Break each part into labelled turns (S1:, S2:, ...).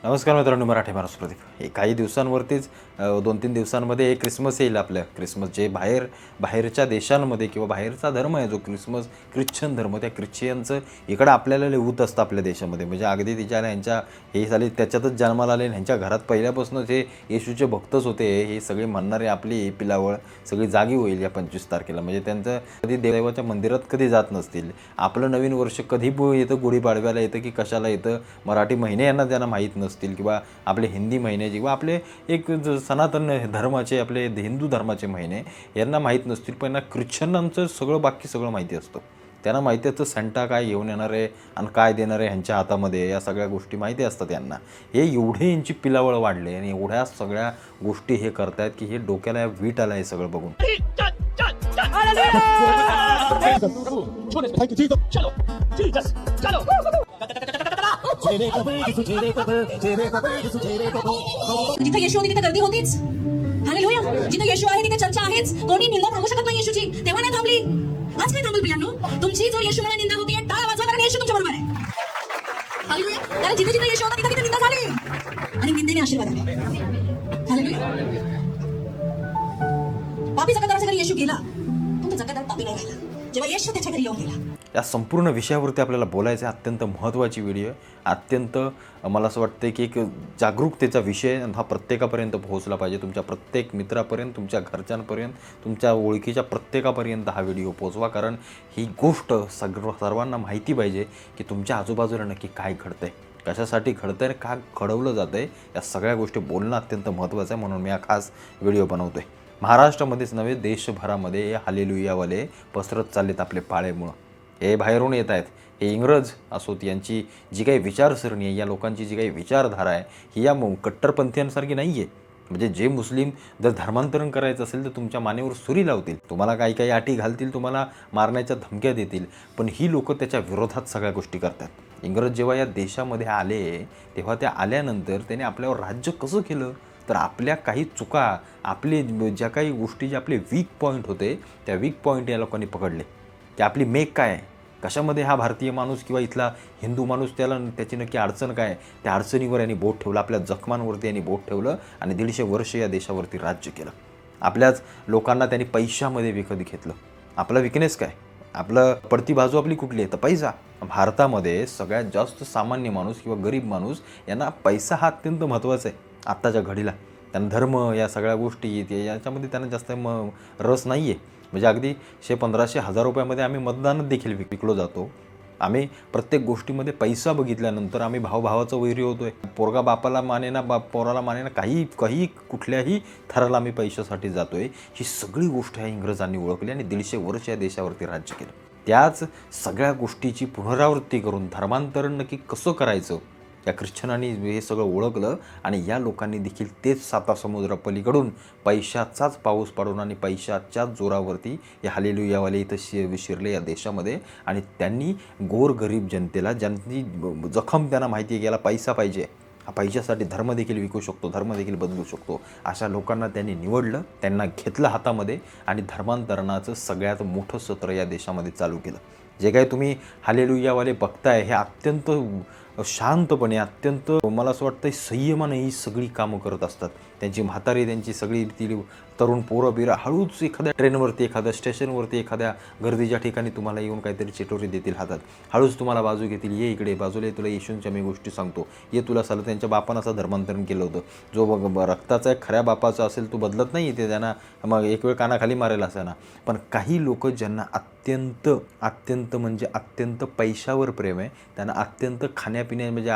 S1: नमस्कार मित्रांनो, मराठी माणूस प्रदीप. हे काही दिवसांवरतीच 2-3 दिवसांमध्ये एक क्रिसमस येईल. आपल्या क्रिसमस जे बाहेरच्या देशांमध्ये किंवा बाहेरचा धर्म आहे जो ख्रिश्चन धर्म, त्या ख्रिश्चनचं इकडं आपल्याला लिहूत असतं आपल्या देशामध्ये. म्हणजे अगदी तिच्या यांच्या हे झाले त्याच्यातच जन्माला आले, ह्यांच्या घरात पहिल्यापासूनच हे येशूचे भक्तच होते. हे सगळे म्हणणारे आपली पिलावळ सगळी जागी होईल या 25 तारखेला. म्हणजे त्यांचं कधी देवाच्या मंदिरात कधी जात नसतील. आपलं नवीन वर्ष कधी येतं, गुढीपाडव्याला येतं की कशाला येतं, मराठी महिने यांना त्यांना माहीत नसतील किंवा आपले हिंदी महिने किंवा आपले एक सनातन धर्माचे आपले हिंदू धर्माचे महिने यांना माहीत नसतील. पण यांना ख्रिश्चनांचं सगळं बाकी सगळं माहिती असतं. त्यांना माहिती असतं सेंटा काय घेऊन येणार आहे आणि काय देणार आहे ह्यांच्या हातामध्ये, या सगळ्या गोष्टी माहिती असतात यांना. हे एवढे यांची पिलावळ वाढले आणि एवढ्या सगळ्या गोष्टी हे करतायत की हे डोक्याला वीट आलं हे सगळं बघून.
S2: जिथे येशू होती तिथे गर्दी होतीच. हालेलुया. जिथे येशू आहे तिथे चर्चा आहेच. कोणी निंदा थांबू शकत नाही येशूची. तेव्हा नाही थांबली, आज काय थांबल प्रियांनो? तुमची जो येशूमुळे निंदा होतीये टाळा वाजवा, कारण येशू तुमच्या बरोबर आहे. हालेलुया. कारण जिथे जिथे येशू होता तिथे तिथे निंदा झाली आणि निंदेने आशीर्वाद आले. हालेलुया. पापी जगदाराच्या घरी येशू गेला, पण तो जगदार पापी नाही राहिला जेव्हा येशू त्याच्या घरी येऊन गेला.
S1: या संपूर्ण विषयावरती आपल्याला बोलायचं आहे. अत्यंत महत्त्वाची व्हिडिओ, अत्यंत मला असं वाटतं की एक जागरूकतेचा विषय हा प्रत्येकापर्यंत पोहोचला पाहिजे. तुमच्या प्रत्येक मित्रापर्यंत, तुमच्या घरच्यांपर्यंत, तुमच्या ओळखीच्या प्रत्येकापर्यंत हा व्हिडिओ पोहोचवा. कारण ही गोष्ट सर्वांना माहिती पाहिजे की तुमच्या आजूबाजूला नक्की काय घडतं आहे, कशासाठी घडतं आहे, का घडवलं जातं आहे. या सगळ्या गोष्टी बोलणं अत्यंत महत्त्वाचं आहे. म्हणून मी हा खास व्हिडिओ बनवतो आहे. महाराष्ट्रामध्येच नव्हे, देशभरामध्ये हे हालेलुयावाले पसरत चाललेत आपले पाळेमुळं. हे बाहेरून येत आहेत. हे इंग्रज असोत, यांची जी काही विचारसरणी आहे, या लोकांची जी काही विचारधारा आहे ही या कट्टरपंथीयांसारखी नाही आहे. म्हणजे जे मुस्लिम जर धर्मांतरण करायचं असेल तर तुमच्या मानेवर सुरी लावतील, तुम्हाला काही काही अटी घालतील, तुम्हाला मारण्याच्या धमक्या देतील. पण ही लोकं त्याच्या विरोधात सगळ्या गोष्टी करतात. इंग्रज जेव्हा या देशामध्ये आले तेव्हा त्या आल्यानंतर त्याने आपल्यावर राज्य कसं केलं, तर आपल्या काही चुका, आपले ज्या काही गोष्टी जे आपले वीक पॉईंट होते त्या वीक पॉईंट या लोकांनी पकडले. की आपली मेक काय आहे, कशामध्ये हा भारतीय माणूस किंवा इथला हिंदू माणूस त्याची नक्की अडचण काय आहे, त्या अडचणीवर यांनी बोट ठेवलं, आपल्या जखमांवरती यांनी बोट ठेवलं आणि 150 वर्ष या देशावरती राज्य केलं. आपल्याच लोकांना त्यांनी पैशामध्ये विकत घेतलं. आपला विकनेस काय, आपलं पडती बाजू आपली कुठली आहे, तर पैसा. भारतामध्ये सगळ्यात जास्त सामान्य माणूस किंवा गरीब माणूस यांना पैसा हा अत्यंत महत्त्वाचा आहे आत्ताच्या घडीला. त्यांना धर्म या सगळ्या गोष्टी याच्यामध्ये त्यांना जास्त रस नाही आहे. म्हणजे अगदी 100-1500-1000 रुपयामध्ये आम्ही मतदानात देखील विकलो जातो. आम्ही प्रत्येक गोष्टीमध्ये पैसा बघितल्यानंतर आम्ही भावाचं वैरी होतो आहे. पोरगा बापाला माने ना, बाप पोराला माने ना, काही कुठल्याही थराला आम्ही पैशासाठी जातो आहे. ही सगळी गोष्ट ह्या इंग्रजांनी ओळखली आणि 150 वर्ष या देशावरती राज्य केलं. त्याच सगळ्या गोष्टीची पुनरावृत्ती करून धर्मांतरण नक्की कसं करायचं या ख्रिश्चनांनी हे सगळं ओळखलं आणि या लोकांनी देखील तेच सातासमुद्रापलीकडून पैशाचाच पाऊस पाडून आणि पैशाच्याच जोरावरती या हालेलुयावाले इथं शिरले या देशामध्ये. आणि त्यांनी गोरगरीब जनतेला, ज्यांची जखम त्यांना माहिती आहे की याला पैसा पाहिजे, हा पैशासाठी धर्म देखील विकू शकतो, धर्म देखील बदलू शकतो, अशा लोकांना त्यांनी निवडलं, त्यांना घेतलं हातामध्ये आणि धर्मांतरणाचं सगळ्यात मोठं सत्र या देशामध्ये चालू केलं. जे काही तुम्ही हालेलुयावाले बघताय हे अत्यंत शांतपणे, अत्यंत मला असं वाटतं संयमाने ही सगळी कामं करत असतात. त्यांची म्हातारी, त्यांची सगळी ती तरुण पोरं बिरं हळूच एखाद्या ट्रेनवरती, एखाद्या स्टेशनवरती, एखाद्या गर्दीच्या ठिकाणी तुम्हाला येऊन काहीतरी चिटोरी देतील हातात, हळूच तुम्हाला बाजू घेतील, ये इकडे बाजूला, ये तुला येशूंच्या मी गोष्टी सांगतो, ये तुला सालं. त्यांच्या बापानं असं धर्मांतरण केलं होतं. जो रक्ताचा एक खऱ्या बापाचा असेल तो बदलत नाही, ते त्यांना मग एक वेळ कानाखाली मारेल असं ना. पण काही लोक ज्यांना अत्यंत म्हणजे अत्यंत पैशावर प्रेम आहे, त्यांना अत्यंत खाण्यापिण्या म्हणजे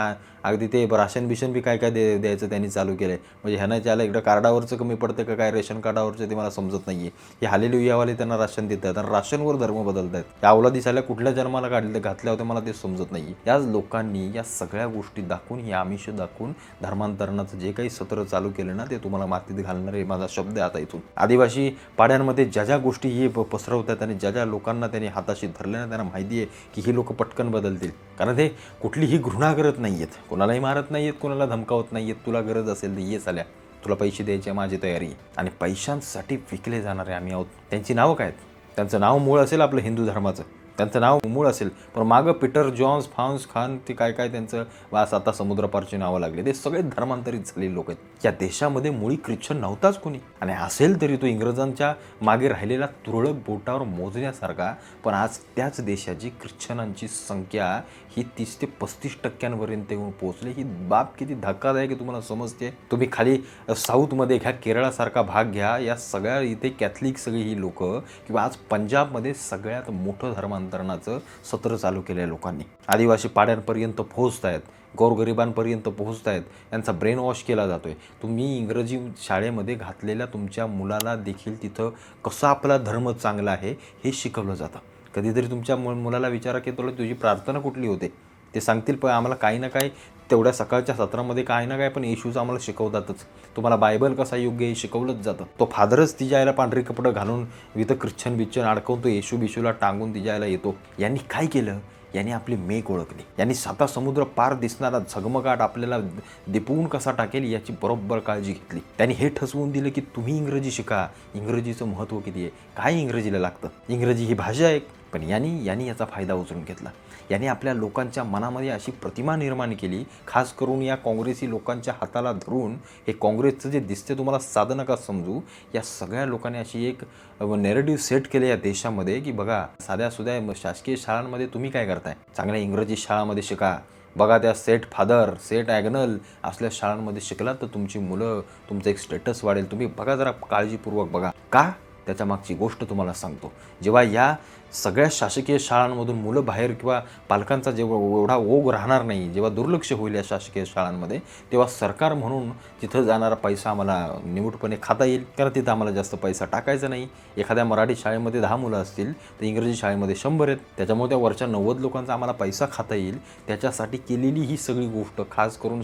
S1: अगदी ते राशन बिशन बी काय द्यायचं त्यांनी चालू केलं आहे. म्हणजे ह्यानं ज्याला इकडं कार्डावरचं कमी पडतं का काय रेशन कार्डावरचं ते मला समजत नाही आहे. हे हालेलुयावाले त्यांना राशन देतात आणि राशनवर धर्म बदलत आहेत. या अवलादी साल्या कुठल्या जन्माला घातल्या होत्या मला ते समजत नाही आहे. याच लोकांनी या सगळ्या गोष्टी दाखवून, हे आमिष दाखवून धर्मांतरणाचं जे काही सत्र चालू केलं ना, ते तुम्हाला मातीत घालणार आहे माझा शब्द आहे आता इथून. आदिवासी पाड्यांमध्ये ज्या गोष्टी हे पसरवतात आणि ज्या लोकांना त्यांनी हाताशी धरले ना, त्यांना माहिती आहे की ही लोक पटकन बदलतील. कारण ते कुठलीही घृणा करत नाही आहेत, कोणालाही मारत नाही आहेत, कोणाला धमकावत नाही आहेत. तुला गरज असेल तर ये चाल्या, तुला पैसे द्यायचे माझी तयारी. आणि पैशांसाठी विकले जाणारे आम्ही आहोत. त्यांची नावं काय आहेत? त्यांचं नाव मूळ असेल आपलं हिंदू धर्माचं, त्यांचं नाव मूळ असेल, पण मागं पीटर जॉन्स फान्स खान ते काय काय त्यांचं वास आता समुद्रपारची नावं लागले, ते सगळे धर्मांतरित झालेले लोक आहेत. या देशामध्ये मुळी ख्रिश्चन नव्हताच कोणी, आणि असेल तरी तो इंग्रजांच्या मागे राहिलेला तुरळक बोटावर मोजण्यासारखा. पण आज त्याच देशाची ख्रिश्चनांची संख्या ही 30 ते 35% येऊन पोहोचली. ही बाब किती धक्कादायक आहे तुम्हाला समजते. तुम्ही खाली साऊथमध्ये घ्या, केरळासारखा भाग घ्या, या सगळ्या इथे कॅथलिक सगळी ही लोक, किंवा आज पंजाबमध्ये सगळ्यात मोठं धर्मांतरणाचं सत्र चालू केलं आहे लोकांनी. आदिवासी पाड्यांपर्यंत पोहोचत आहेत, गोरगरिबांपर्यंत पोहोचत आहेत, त्यांचा ब्रेन वॉश केला जातो आहे. तुम्ही इंग्रजी शाळेमध्ये घातलेल्या तुमच्या मुलाला देखील तिथं कसं आपला धर्म चांगला आहे हे शिकवलं जातं. कधीतरी तुमच्या मुलाला विचारा की तुला तुझी प्रार्थना कुठली होते, ते सांगतील पण आम्हाला काही ना काही तेवढ्या सकाळच्या सत्रामध्ये काही ना काय पण येशूचं आम्हाला शिकवतातच. तुम्हाला बायबल कसा योग्य हे शिकवलंच जातं. तो फादरच तिच्या आईला पांढरी कपडं घालून इथं ख्रिश्चन बिच्चन अडकवून तो येशू बिशूला टांगून तिच्या आईला येतो. यांनी काय केलं, यांनी आपली मेक ओळखली. यांनी 7 समुद्र पार दिसणारा झगमगाट आपल्याला दिपवून कसा टाकेल याची बरोबर काळजी घेतली. त्यांनी हे ठसवून दिलं की तुम्ही इंग्रजी शिका, इंग्रजीचं महत्त्व किती आहे, काय इंग्रजीला लागतं, इंग्रजी ही भाषा आहे. पण यांनी याचा फायदा उचलून घेतला. यांनी आपल्या लोकांच्या मनामध्ये अशी प्रतिमा निर्माण केली, खास करून या काँग्रेसी लोकांच्या हाताला धरून. हे काँग्रेसचं जे दिसते तुम्हाला साधं नका समजू, या सगळ्या लोकांनी अशी एक नेरेटिव्ह सेट केले या देशामध्ये की बघा साध्या सुद्धा शासकीय शाळांमध्ये तुम्ही काय करताय, चांगल्या इंग्रजी शाळामध्ये शिका. बघा त्या सेट फादर, सेट ॲग्नल असल्या शाळांमध्ये शिकलात तर तुमची मुलं, तुमचं एक स्टेटस वाढेल. तुम्ही बघा, जरा काळजीपूर्वक बघा. का, त्याच्या मागची गोष्ट तुम्हाला सांगतो. जेव्हा या सगळ्या शासकीय शाळांमधून मुलं बाहेर किंवा पालकांचा जेव्हा एवढा ओघ राहणार नाही, जेव्हा दुर्लक्ष होईल या शासकीय शाळांमध्ये, तेव्हा सरकार म्हणून तिथं जाणारा पैसा आम्हाला निमूटपणे खाता येईल. कारण तिथं आम्हाला जास्त पैसा टाकायचा नाही. एखाद्या मराठी शाळेमध्ये 10 मुलं असतील तर इंग्रजी शाळेमध्ये 100 आहेत. त्याच्यामुळे त्या वरच्या 90 लोकांचा आम्हाला पैसा खाता येईल. त्याच्यासाठी केलेली ही सगळी गोष्ट, खास करून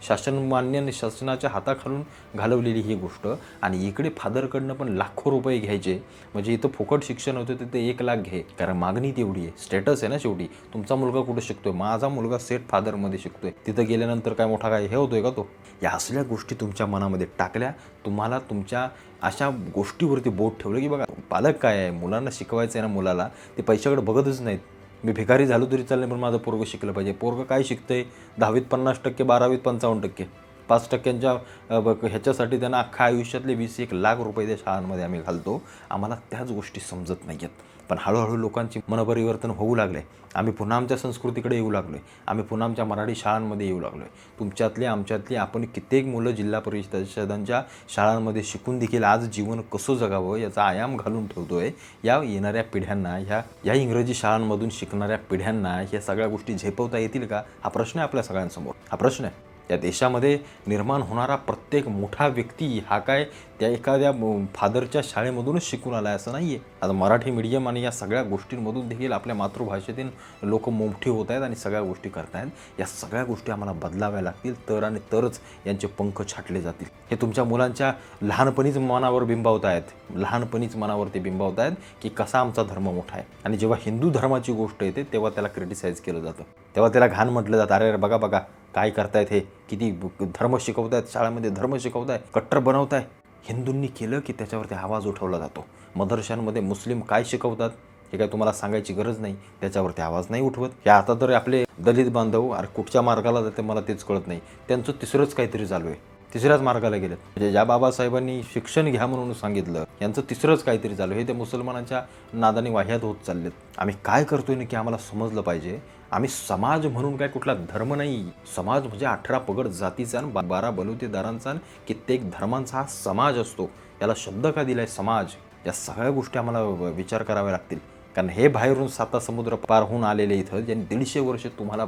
S1: शासनमान्य शासनाच्या हाताखालून घालवलेली ही गोष्ट. आणि इकडे फादरकडनं पण लाखो रुपये घ्यायचे. म्हणजे इथं फुकट शिक्षण होतं तिथे 1 लाख घे, कारण मागणी तेवढी आहे. स्टेटस आहे ना शेवटी. तुमचा मुलगा कुठे शिकतोय, माझा मुलगा सेट फादरमध्ये शिकतोय, तिथं गेल्यानंतर काय मोठा काय हे होतोय का तो. या असल्या गोष्टी तुमच्या मनामध्ये टाकल्या, तुम्हाला तुमच्या अशा गोष्टीवरती बोट ठेवलं की बघा पालक काय आहे, मुलांना शिकवायचं आहे ना, मुलाला ते पैशाकडे बघतच नाहीत. मी भिकारी झालो तरी चालले पण माझं पोरगं शिकलं पाहिजे. पोरगं काय शिकतंय, 10वीत 50%, 12वीत 55%, 5% ह्याच्यासाठी त्यांना अख्खा आयुष्यातले 20-1 लाख रुपये त्या शाळांमध्ये आम्ही घालतो. आम्हाला त्याच गोष्टी समजत नाही आहेत. पण हळूहळू लोकांची मनपरिवर्तन होऊ लागले. आम्ही पुन्हा आमच्या संस्कृतीकडे येऊ लागलो आहे. आम्ही पुन्हा आमच्या मराठी शाळांमध्ये येऊ लागलो आहे. तुमच्यातली आमच्यातली आपण कित्येक मुलं जिल्हा परिषदांच्या शाळांमध्ये शिकून देखील आज जीवन कसं जगावं याचा आयाम घालून ठेवतो आहे. या येणाऱ्या पिढ्यांना, ह्या इंग्रजी शाळांमधून शिकणाऱ्या पिढ्यांना ह्या सगळ्या गोष्टी झेपवता येतील का, हा प्रश्न आहे आपल्या सगळ्यांसमोर. हा प्रश्न आहे. या देशामध्ये निर्माण होणारा प्रत्येक मोठा व्यक्ती हा काय त्या एखाद्या फादरच्या शाळेमधूनच शिकून आला असं नाही आहे. आता मराठी मीडियम आणि या सगळ्या गोष्टींमधून देखील आपल्या मातृभाषेतील लोक मोठी होत आहेत आणि सगळ्या गोष्टी करत आहेत. या सगळ्या गोष्टी आम्हाला बदलाव्या लागतील, तर आणि तरच यांचे पंख छाटले जातील. हे तुमच्या मुलांच्या लहानपणीच मनावर बिंबवत आहेत, लहानपणीच मनावर ते बिंबवत आहेत की कसा आमचा धर्म मोठा आहे. आणि जेव्हा हिंदू धर्माची गोष्ट येते तेव्हा त्याला क्रिटिसाइज केलं जातं, तेव्हा त्याला घाण म्हटलं जातं. अरे बघा बघा काय करतायत, हे किती धर्म शिकवतायत, शाळेमध्ये धर्म शिकवताय, कट्टर बनवताय. हिंदूंनी केलं की त्याच्यावरती आवाज उठवला जातो. मदरशांमध्ये मुस्लिम काय शिकवतात हे काय तुम्हाला सांगायची गरज नाही, त्याच्यावरती आवाज नाही उठवत. या आता तर आपले दलित बांधव अरे कुठच्या मार्गाला जाते मला तेच कळत नाही. त्यांचं तिसरंच काहीतरी चालू आहे, तिसऱ्याच मार्गाला गेलेत. म्हणजे ज्या बाबासाहेबांनी शिक्षण घ्या म्हणून सांगितलं, यांचं तिसरंच काहीतरी चालू आहे. ते मुसलमानांच्या नादाने वाह्यात होत चाललेत. आम्ही काय करतोय ना की आम्हाला समजलं पाहिजे, आम्ही समाज म्हणून काय कुठला धर्म नाही. समाज म्हणजे 18 पगड जातीचा आणि 12 बलुतेदारांचा कित्येक धर्मांचा हा समाज असतो. याला शब्द का दिलाय समाज. या सगळ्या गोष्टी आम्हाला विचार कराव्या लागतील. कारण हे बाहेरून 7 समुद्र पार होऊन आलेले इथं ज्यांनी 150 वर्ष तुम्हाला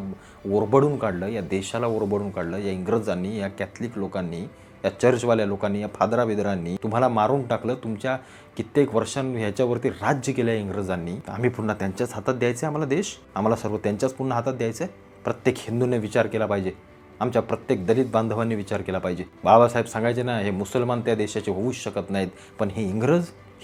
S1: ओरबडून काढलं, या देशाला ओरबडून काढलं, या इंग्रजांनी, या कॅथलिक लोकांनी, या चर्चवाल्या लोकांनी, या फादरा बिदरांनी तुम्हाला मारून टाकलं. तुमच्या कित्येक वर्षांनी ह्याच्यावरती राज्य केलं इंग्रजांनी. आम्ही पुन्हा त्यांच्याच हातात द्यायचं आहे आम्हाला देश, आम्हाला सर्व त्यांच्याच पुन्हा हातात द्यायचं आहे. प्रत्येक हिंदूने विचार केला पाहिजे, आमच्या प्रत्येक दलित बांधवांनी विचार केला पाहिजे. बाबासाहेब सांगायचे ना, हे मुसलमान त्या देशाचे होऊच शकत नाहीत, पण हे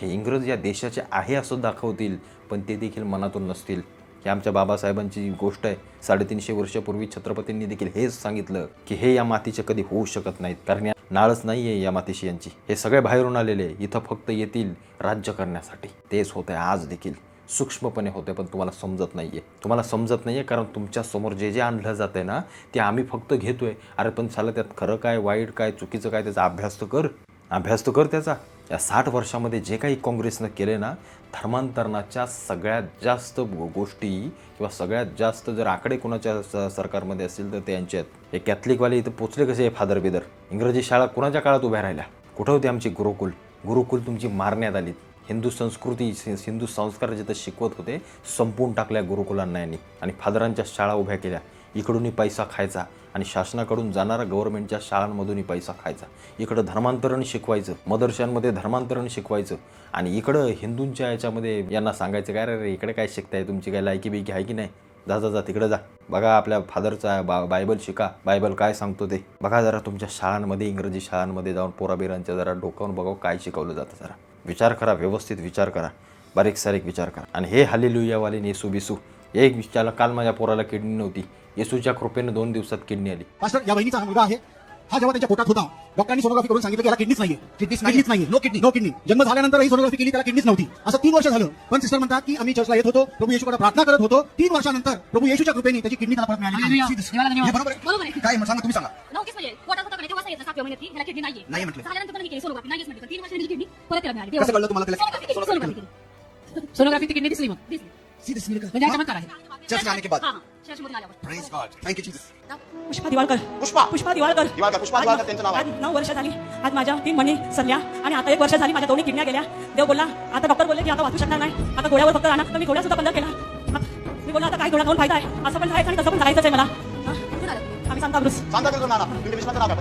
S1: इंग्रज या देशाचे आहे असं दाखवतील, पण ते देखील मनातून नसतील. ही आमच्या बाबासाहेबांची गोष्ट आहे. 350 वर्षापूर्वी छत्रपतींनी देखील हेच सांगितलं की हे या मातीचे कधी होऊ शकत नाहीत, कारण या नाळच नाही आहे या मातीशी यांची. हे सगळे बाहेरून आलेले इथं फक्त येतील राज्य करण्यासाठी. तेच होत आहे आज देखील. सूक्ष्मपणे होते, पण तुम्हाला समजत नाही आहे. तुम्हाला समजत नाही आहे कारण तुमच्यासमोर जे जे आणलं जातं आहे ना, ते आम्ही फक्त घेतो आहे. अरे पण साला त्यात खरं काय, वाईट काय, चुकीचं काय, त्याचा अभ्यास तर कर त्याचा. या 60 वर्षामध्ये जे काही काँग्रेसनं केले ना, धर्मांतरणाच्या सगळ्यात जास्त गोष्टी किंवा सगळ्यात जास्त जर आकडे कोणाच्या सरकारमध्ये असतील तर ते यांचे आहेत. हे कॅथलिकवाले इथं पोचले कसे हे फादर बिदर. इंग्रजी शाळा कोणाच्या काळात उभ्या राहिल्या? कुठं होती आमची गुरुकुल तुमची मारण्यात आली. हिंदू संस्कृती, हिंदू संस्कार जिथं शिकवत होते संपवून टाकल्या गुरुकुलांना यांनी आणि फादरांच्या शाळा उभ्या केल्या. इकडूनही पैसा खायचा आणि शासनाकडून जाणारा गव्हर्नमेंटच्या शाळांमधूनही पैसा खायचा. इकडं धर्मांतरण शिकवायचं, मदरशांमध्ये धर्मांतरण शिकवायचं आणि इकडं हिंदूंच्या याच्यामध्ये यांना सांगायचं काय रे इकडे काय शिकताय, तुमची काय लायकी बिकी आहे की नाही, जा तिकडं जा, बघा आपल्या फादरचा बायबल शिका, बायबल काय सांगतो ते बघा. जरा तुमच्या शाळांमध्ये, इंग्रजी शाळांमध्ये जाऊन पोराबिरांच्या जरा डोकावून बघावं काय शिकवलं जातं. जरा विचार करा, व्यवस्थित विचार करा, बारीक सारीक विचार करा. आणि हे हालेलुयावाले येसू बिसू, एक विचारला काल माझ्या पोराला किडनी नव्हती, येसूच्या कृपेने 2 दिवसात किडनी आली.
S3: मास्टर या बहिणीचा हा मुलगा आहे, हा जेव्हा त्याच्या पोटात होता डॉक्टरांनी सोनोग्राफी करून सांगितलं की याला किडनीच नाहीये, नो किडनी. जन्म झाल्यानंतर ही सोनोग्राफी केली, त्याला किडनीच नव्हती. असं 3 वर्ष झालं. पण सिस्टर म्हणतात की आम्ही चर्चला येत होतो, प्रभू येशूकडे प्रार्थना करत होतो, 3 वर्षानंतर प्रभू येशूच्या कृपेने त्याची किडनी त्याला परत मिळाली.
S2: देवाला धन्यवाद.
S3: हे बरोबर
S2: बरोबर
S3: आहे
S2: आहे.
S3: काय सांगा, तुम्ही सांगा.
S2: 9 म्हणजे पोटात होता तेव्हा सांगितलं 7व्या महिन्यात ह्याला किडनी नाहीये.
S3: नाही म्हटलं.
S2: झाल्यानंतर पण केली सोनोग्राफी, नाहीच म्हटलं. 3 वर्षांनी किडनी परत त्याला मिळाली.
S3: कसं कळलं तुम्हाला त्याला?
S2: सोनोग्राफी केली. सोनोग्राफी ती किडनी दिसली मग.
S3: सीरियसली
S2: म्हणजे हा चमत्कार आहे.
S3: चर्च में आने के बाद
S2: हां, चर्चमध्ये आल्यावर.
S3: Praise God, thank you Jesus.
S4: Pushpa Diwalkar
S3: Pushpa
S4: Diwalkar
S3: Pushpa Diwalkar त्यांचं नाव आहे.
S4: आज 9 वर्ष झाली. आज माझ्या 3 मणी सरल्या आणि आता 1 वर्ष झाली माझ्या 2 किडन्या गेल्या. देव बोलला, आता डॉक्टर बोलले की आता वाचू शकणार नाही, आता गोळ्यावर फक्त राहणार. तर मी गोळ्या सुद्धा बंद केला. मी बोलला आता काय गोळ्या खाऊन फायदा आहे, असं पण जायचं आणि तसं पण जायचंच आहे मला. आम्ही सांगता ब्रुस
S3: सांता करून नाना तुमच्या विश्वाचं नाव काय?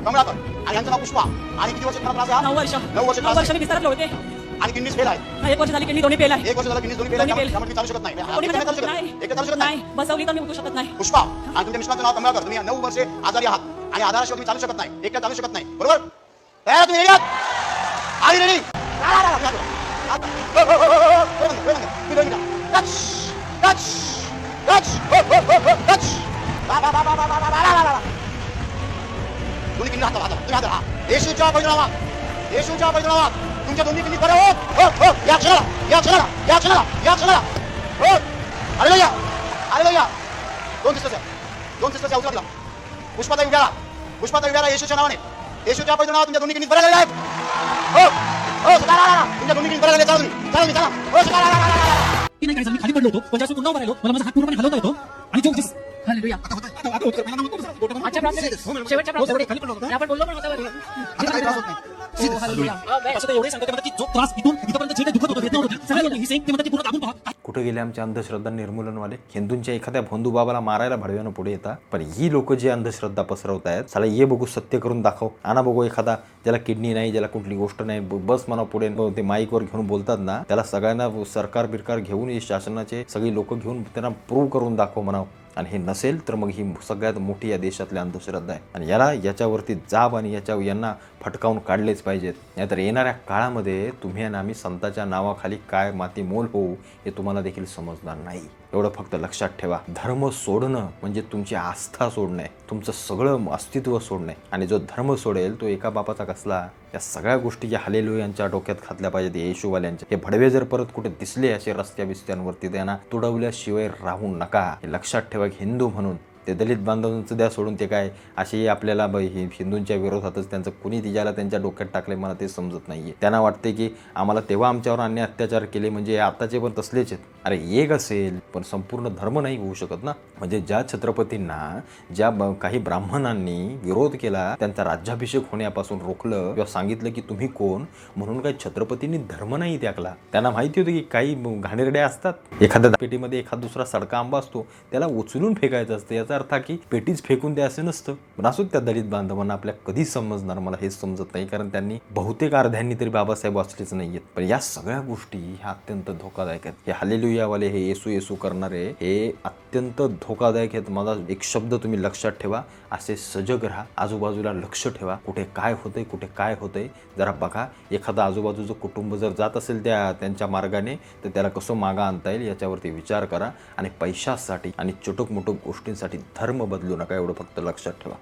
S3: कमलाकर. आणि यांचं नाव पुष्पा. आणि किती वर्ष त्रास आहे?
S4: 9 वर्ष
S3: 9 वर्ष
S4: मी बिस्तारात लोळते.
S3: आणि किडनीज फेल आहे.
S4: 1 वर्ष झाली किडनी दोन्ही फेल आहे.
S3: 1 वर्ष झालं किडनीज दोन्ही फेल आहे. त्यामुळे चालू शकत नाही. चालू शकत नाही.
S4: नाही बसवली तर मी उठू शकत नाही.
S3: पुष्पा आणि तुमच्या मिस्टरांचं नाव कमलाकर. तुम्ही 9 वर्षे आजारी आहात आणि आधाराशिवाय तुम्ही चालू शकत नाही, एकट्या चालू शकत नाही, बरोबर? तयार तुम्ही रेडी आहात? आधी रेडी? येशूच्या पैदनावात, येशूच्या पैदनावात तुमच्या दोन्ही किडनी बरे होत. या क्षणाला हो. हालेलुया. 2 सिस्टर्स उचला. पुष्पाताई उभ्या येशूच्या नावाने, येशूच्या पैदनावात तुमच्या दोन्ही किडनी बरे झालेल्या आहेत. हो तुमच्या दोन्ही किडनी बरे झाले. चला हो चला.
S4: नाही काय झालं, मी खाली पडलो होतो, पण ज्यावेळेस पुन्हा उभा राहिलो मला माझा हात पूर्णपणे हलवता येतो आणि जो
S2: हालेलुया. आजच्या प्रार्थनेत शेवटच्या प्रार्थनेत
S4: खाली पडलो होतो.
S2: आपण बोललो पण होता बरं.
S3: आता काही त्रास होत नाही.
S2: हालेलुया.
S4: असं ते एवढे सांगतो ते म्हणतात की जो त्रास इथपर्यंत जे काही दुखत होतं, वेदना होत होत्या, सगळ्या ही सेम ते म्हणतात की पूर्ण दाबून पहा.
S1: कुठे गेले आमचे अंधश्रद्धा निर्मूलनवाले? हिंदूंच्या एखाद्या भोंदूबाबाला मारायला भडव्यानं पुढे येतात, पण ही लोक जे अंधश्रद्धा पसरवत आहेत, साला ये बघू, सत्य करून दाखव, आणा बघू एखादा ज्याला किडनी नाही, ज्याला कुठली गोष्ट नाही, बस म्हणा पुढे. ते माईकवर घेऊन बोलतात ना, त्याला सगळ्यांना सरकार बिरकार घेऊन, शासनाचे सगळी लोक घेऊन त्यांना प्रूव्ह करून दाखव म्हणावं. आणि हे नसेल तर मग ही सगळ्यात मोठी या देशातली अंधश्रद्धा आहे आणि याच्यावरती जाब आणि यांना फटकावून काढलेच पाहिजेत. नाहीतर येणाऱ्या काळामध्ये तुम्ही आणि आम्ही संतांच्या नावाखाली काय माती मोल होऊ हे तुम्हाला देखील समजणार नाही. एवढं फक्त लक्षात ठेवा, धर्म सोडणं म्हणजे तुमची आस्था सोडणं आहे, तुमचं सगळं अस्तित्व सोडणं आहे. आणि जो धर्म सोडेल तो एका बापाचा कसला? या सगळ्या गोष्टी ज्या हालेलुयांच्या डोक्यात घातल्या पाहिजेत, येशूवाल्यांच्या. हे भडवे जर परत कुठे दिसले असे रस्त्या बिस्त्यांवरती, त्यांना तुडवल्याशिवाय राहू नका. हे लक्षात ठेवा. हिंदू म्हणून ते दलित बांधवांचं द्या सोडून, ते काय असे आपल्याला हिंदूंच्या विरोधातच त्यांचं कुणी तिच्याला त्यांच्या डोक्यात टाकले मला ते समजत नाहीये. त्यांना वाटते की आम्हाला तेव्हा आमच्यावर अन्याय अत्याचार केले म्हणजे आताचे पण तसलेच आहेत. अरे एक असेल पण संपूर्ण धर्म नाही होऊ शकत ना. म्हणजे ज्या छत्रपतींना ज्या काही ब्राह्मणांनी विरोध केला, त्यांचा राज्याभिषेक होण्यापासून रोखलं किंवा सांगितलं की तुम्ही कोण म्हणून, काही छत्रपतींनी धर्म नाही त्यागला. त्यांना माहिती होतं की काही घाणेरड्या असतात, एखाद्या पेटीमध्ये एखादा दुसरा सडका आंबा असतो, त्याला उचलून फेकायचं असतं. याचा अर्थ की पेटीच फेकून द्या असं नसतं. पण असो त्या दलित बांधवांना आपल्या कधी समजणार मला हेच समजत नाही, कारण त्यांनी बहुतेक अर्ध्यांनी तरी बाबासाहेब वाचलेच नाहीयेत. पण या सगळ्या गोष्टी ह्या अत्यंत धोकादायक आहेत. हे हालेलुयावाले, हे येसू करणारे, हे अत्यंत धोकादायक आहेत. माझा एक शब्द तुम्ही लक्षात ठेवा, असे सजग राहा, आजूबाजूला लक्ष ठेवा, कुठे काय होतंय, कुठे काय होतंय जरा बघा. एखादा आजूबाजूचं कुटुंब जर जात असेल त्यांच्या मार्गाने, तर त्याला कसं मागं आणता येईल याच्यावरती विचार करा. आणि पैशासाठी आणि छोटक मोठक गोष्टींसाठी धर्म बदलू नका, एवढं फक्त लक्षात ठेवा.